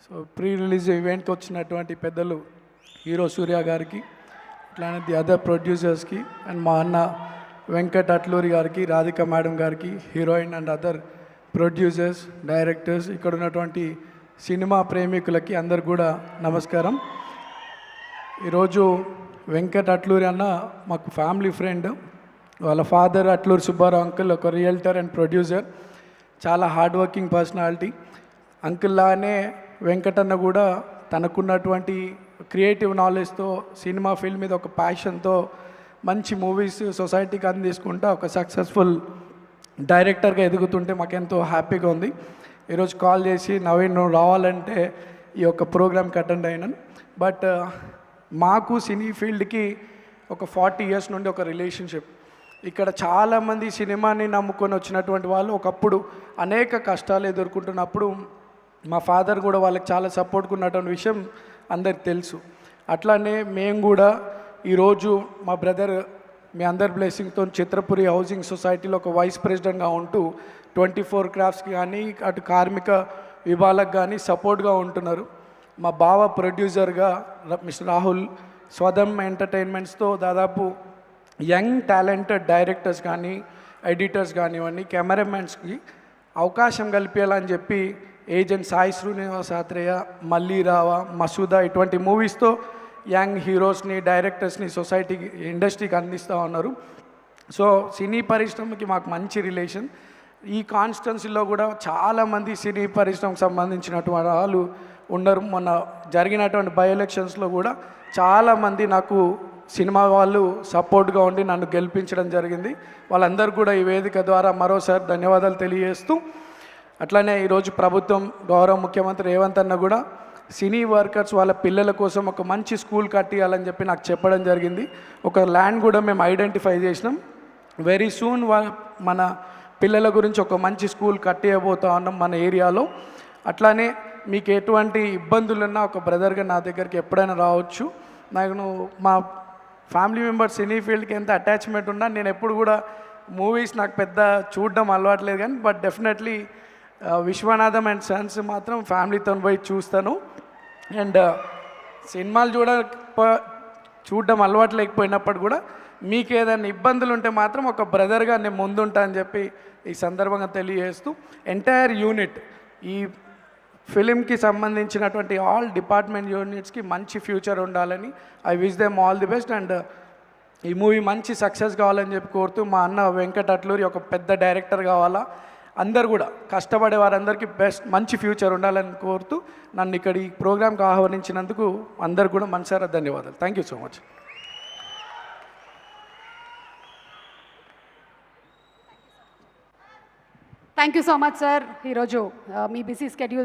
So pre release ఈవెంట్కి వచ్చినటువంటి పెద్దలు హీరో సూర్య గారికి, అట్లానే ది అదర్ ప్రొడ్యూసర్స్కి అండ్ మా అన్న వెంకట్ అట్లూరి గారికి, రాధిక మేడం గారికి, heroine and other producers, directors, ఇక్కడ ఉన్నటువంటి సినిమా ప్రేమికులకి అందరు కూడా నమస్కారం. ఈరోజు వెంకట్ అట్లూరి అన్న మాకు ఫ్యామిలీ ఫ్రెండ్. వాళ్ళ ఫాదర్ అట్లూరి సుబ్బారావు అంకుల్ ఒక రియల్టర్ అండ్ ప్రొడ్యూసర్, చాలా హార్డ్ వర్కింగ్ పర్సనాలిటీ. అంకుల్లానే వెంకటన్న కూడా తనకున్నటువంటి క్రియేటివ్ నాలెడ్జ్తో, సినిమా ఫీల్డ్ మీద ఒక ప్యాషన్తో మంచి మూవీస్ సొసైటీకి అందించుకుంటా ఒక సక్సెస్ఫుల్ డైరెక్టర్గా ఎదుగుతుంటే మాకెంతో హ్యాపీగా ఉంది. ఈరోజు కాల్ చేసి నవీన్ నువ్వు రావాలంటే ఈ యొక్క ప్రోగ్రామ్కి అటెండ్ అయినాను. బట్ మాకు సినీ ఫీల్డ్కి ఒక 40 years నుండి ఒక రిలేషన్షిప్. ఇక్కడ చాలామంది సినిమాని నమ్ముకొని వచ్చినటువంటి వాళ్ళు ఒకప్పుడు అనేక కష్టాలు ఎదుర్కొంటున్నప్పుడు మా ఫాదర్ కూడా వాళ్ళకి చాలా సపోర్ట్గా ఉన్నటువంటి విషయం అందరికి తెలుసు. అట్లానే మేము కూడా ఈరోజు మా బ్రదర్ మీ అందరి బ్లెస్సింగ్తో చిత్రపురి హౌసింగ్ సొసైటీలో ఒక వైస్ ప్రెసిడెంట్గా ఉంటూ 24 క్రాఫ్ట్స్కి కానీ అటు కార్మిక విభాగాలకు కానీ సపోర్ట్గా ఉంటున్నారు. మా బావ ప్రొడ్యూసర్గా మిస్టర్ రాహుల్ స్వదం ఎంటర్టైన్మెంట్స్తో దాదాపు యంగ్ టాలెంటెడ్ డైరెక్టర్స్ కానీ, ఎడిటర్స్ కానివ్వండి, కెమెరామెన్స్కి అవకాశం కల్పించాలని చెప్పి ఏజెంట్ సాయి శ్రీనివాస్ ఆత్రేయ, మళ్ళీ రావా, మసూదా ఇటువంటి మూవీస్తో యంగ్ హీరోస్ని, డైరెక్టర్స్ని సొసైటీకి, ఇండస్ట్రీకి అందిస్తూ ఉన్నారు. సో సినీ పరిశ్రమకి మాకు మంచి రిలేషన్. ఈ కాన్స్టిట్యున్సీలో కూడా చాలామంది సినీ పరిశ్రమకు సంబంధించినటువంటి వాళ్ళు ఉన్నారు. మొన్న జరిగినటువంటి బై ఎలక్షన్స్లో కూడా చాలామంది నాకు సినిమా వాళ్ళు సపోర్ట్గా ఉండి నన్ను గెలిపించడం జరిగింది. వాళ్ళందరూ కూడా ఈ వేదిక ద్వారా మరోసారి ధన్యవాదాలు తెలియజేస్తూ, అట్లనే ఈరోజు ప్రభుత్వం గౌరవ ముఖ్యమంత్రి రేవంత్ అన్న కూడా సినీ వర్కర్స్ వాళ్ళ పిల్లల కోసం ఒక మంచి స్కూల్ కట్టియాలని చెప్పి నాకు చెప్పడం జరిగింది. ఒక ల్యాండ్ కూడా మేము ఐడెంటిఫై చేసినాం. వెరీ సూన్ మన పిల్లల గురించి ఒక మంచి స్కూల్ కట్టియబోతా ఉన్నాం మన ఏరియాలో. అట్లానే మీకు ఎటువంటి ఇబ్బందులున్నా ఒక బ్రదర్గా నా దగ్గరికి ఎప్పుడైనా రావచ్చు. నాకు మా ఫ్యామిలీ మెంబర్స్ సినీ ఫీల్డ్కి ఎంత అటాచ్మెంట్ ఉన్నా నేను ఎప్పుడు కూడా మూవీస్ నాకు పెద్ద చూడడం అలవాట్లేదు, కానీ but definitely Viswanatham and sons మాత్రం ఫ్యామిలీతో పోయి చూస్తాను. అండ్ సినిమాలు చూడడం అలవాటు లేకపోయినప్పుడు కూడా మీకు ఏదైనా ఇబ్బందులు ఉంటే మాత్రం ఒక బ్రదర్గా నేను ముందుంటా అని చెప్పి ఈ సందర్భంగా తెలియజేస్తూ, ఎంటైర్ యూనిట్ ఈ ఫిలింకి సంబంధించినటువంటి ఆల్ డిపార్ట్మెంట్ యూనిట్స్కి మంచి ఫ్యూచర్ ఉండాలని I wish them all the best. And ఈ మూవీ మంచి సక్సెస్ కావాలని చెప్పి కోరుతూ, మా అన్న వెంకట్ అట్లూరి ఒక పెద్ద డైరెక్టర్ కావాలా, అందరు కూడా కష్టపడే వారందరికీ మంచి ఫ్యూచర్ ఉండాలని కోరుతూ నన్ను ఇక్కడ ఈ ప్రోగ్రామ్కి ఆహ్వానించినందుకు అందరు కూడా మనసారా ధన్యవాదాలు. Thank you so much. Thank you so much sir. ఈరోజు మీ బిజీ స్కెడ్యూల్